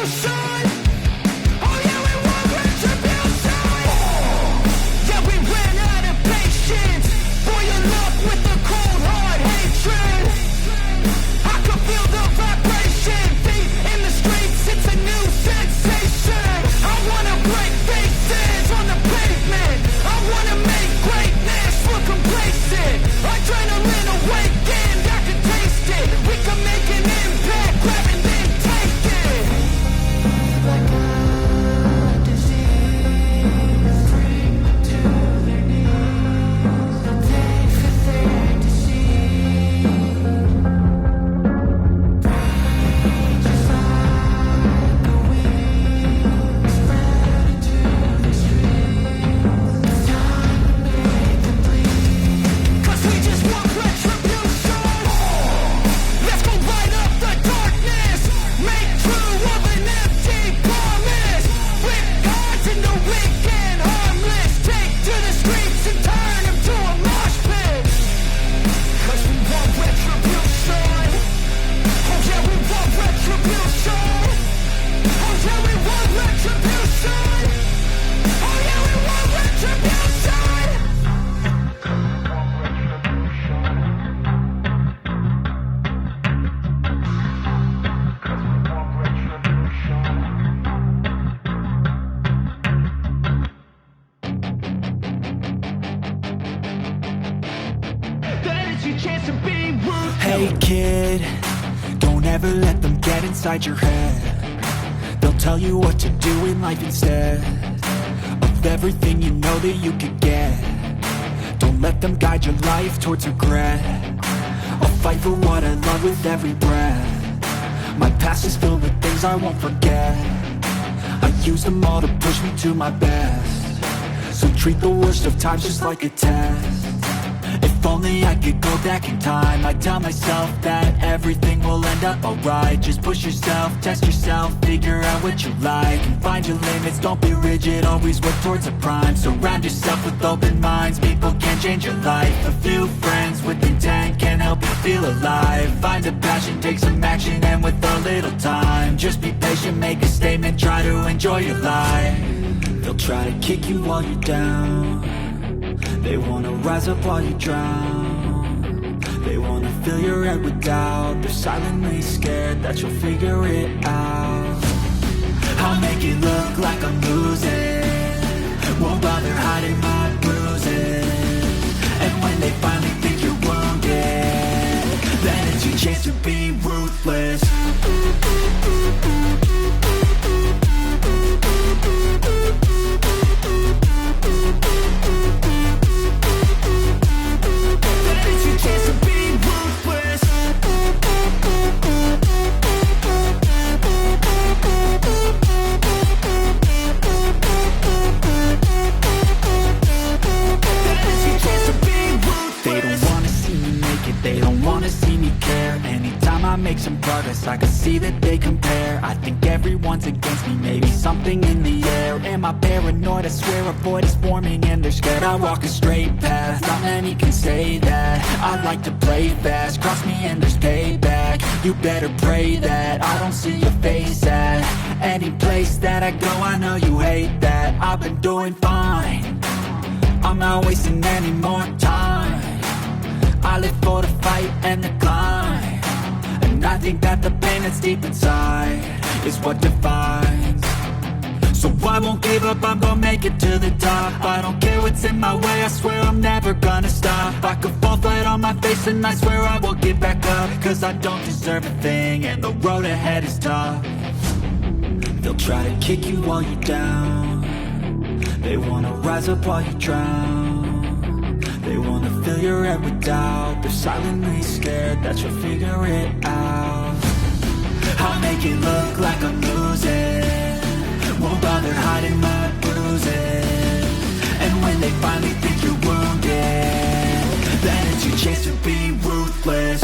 retribution. Oh yeah, we want retribution. Yeah, we ran out of patience. Boil up with the cold hard hatred. I can feel the vibration. Feet in the streets, it's a new sensation. I wanna break faces on the pavement. I wanna make greatness look complacent. Adrenaline awakened, I can taste it. We can make an impact, grab and then take it. Like a disease, bring them to their knees. They fit their disease. Just like a wind, spread into the streets. It's time to make them bleed. 'Cause we just want retribution. Let's go light up the darkness. Make true of an empty promise. Flip cards into weak and harmless. Take to the streets and turn them to a mosh pit. 'Cause we want retribution. Oh yeah, we want retribution. Oh yeah, we want retribution. Oh yeah, we want retribution. That is your chance to be ruthless. Hey kid, don't ever let them get inside your head. They'll tell you what to do in life instead of everything you know that you could get. Don't let them guide your life towards regret. I'll fight for what I love with every breath. My past is filled with things I won't forget. I use them all to push me to my best. So treat the worst of times just like a test. If only I could go back in time, I'd tell myself that everything will end up alright. Just push yourself, test yourself, figure out what you like, and find your limits, don't be rigid, always work towards a prime. Surround yourself with open minds, people can change your life. A few friends with intent can help you feel alive. Find a passion, take some action, and with a little time, just be patient, make a statement, try to enjoy your life. They'll try to kick you while you're down. They wanna rise up while you drown. They wanna fill your head with doubt. They're silently scared that you'll figure it out. I'll make it look like I'm losing. Won't bother hiding my bruises. And when they finally think you're wounded, then it's your chance to be ruthless. They don't wanna see me care. Anytime I make some progress, I can see that they compare. I think everyone's against me, maybe something in the air. Am I paranoid? I swear a void is forming and they're scared. I walk a straight path, not many can say that. I like to play fast, cross me and there's payback. You better pray that I don't see your face at any place that I go. I know you hate that. I've been doing fine, I'm not wasting any more time. I live for the fight and the climb, and I think that the pain that's deep inside is what defines. So I won't give up, I'm gonna make it to the top. I don't care what's in my way, I swear I'm never gonna stop. I could fall flat on my face and I swear I will get back up. 'Cause I don't deserve a thing and the road ahead is tough. They'll try to kick you while you're down. They wanna rise up while you drown. They wanna fill your head with doubt. They're silently scared that you'll figure it out. I'll make it look like I'm losing. Won't bother hiding my bruises. And when they finally think you're wounded, then it's your chance to be ruthless.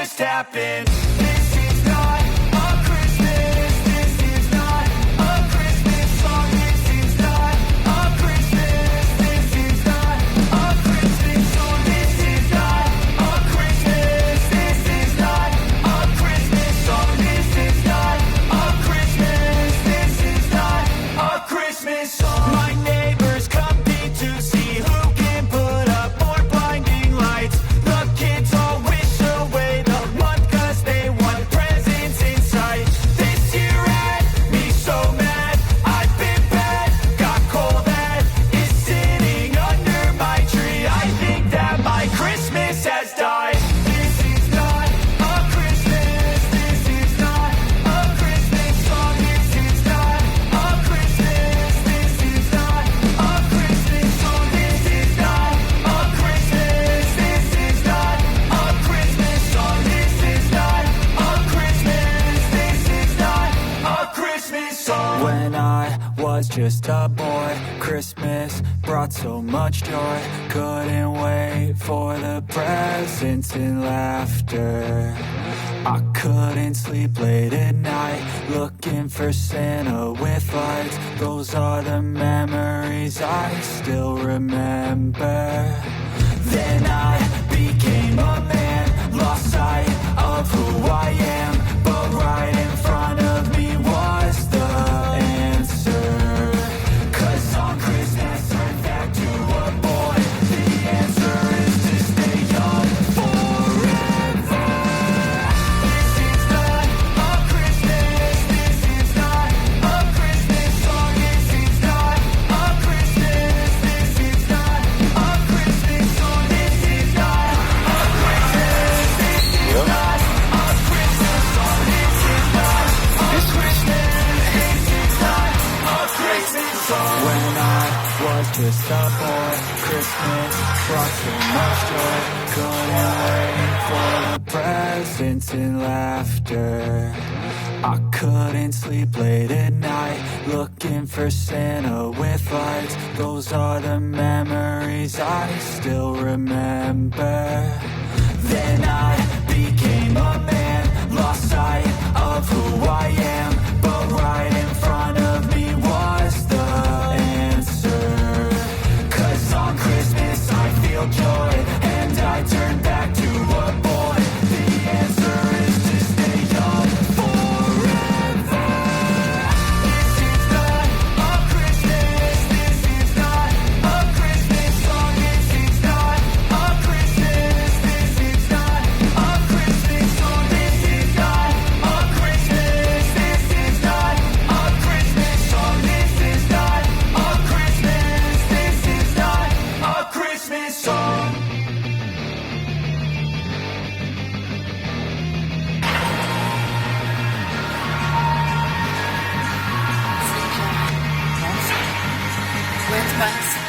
just happened. This is not a Christmas. This is not a Christmas song. This is not a Christmas. This is not a Christmas song. This is not a Christmas. This is not a Christmas song. This is not a Christmas. This is not a Christmas song. My neighbors compete to see who can put up more blinding lights. The kids all wish away the month 'cause they want presents in sight. This year had me so mad, I've been bad, got coal that is sitting under my tree. I think that my Christmas has died. This is not a Christmas. This is not a Christmas song. This is not a Christmas. This is not a Christmas song. This is not a Christmas. This is not a Christmas song. This is not a Christmas. This is not a Christmas song. When I was just a boy, Christmas brought so much joy. Couldn't wait for the presents and laughter. I couldn't sleep late at night, looking for Santa with lights. Those are the memories I still remember. Then I became a man, lost sight of who I am, but right in front of me was the answer. 'Cause on Christmas turned back to a boy. The answer is to stay young forever. This is not a Christmas. This is not a Christmas song. This is not a Christmas. This is not a Christmas song. This is not a Christmas. This is not a Christmas song. This is not a Christmas. This is not a Christmas song. When I was just a boy, Christmas brought so much joy. Couldn't wait for the presents and laughter. I couldn't sleep late at night, looking for Santa with lights. Those are the memories I still remember. Then I became a man, lost sight of who I am, but right in front of me was the answer. 'Cause on Christmas I feel joy, and I turn back to a boy. The answer is to stay young forever. This is not a Christmas. This is not a Christmas song. This is not a Christmas. This is not a Christmas song. This is not a Christmas. This is not a Christmas song. This is not a Christmas. This is not a Christmas song. Aguento mais.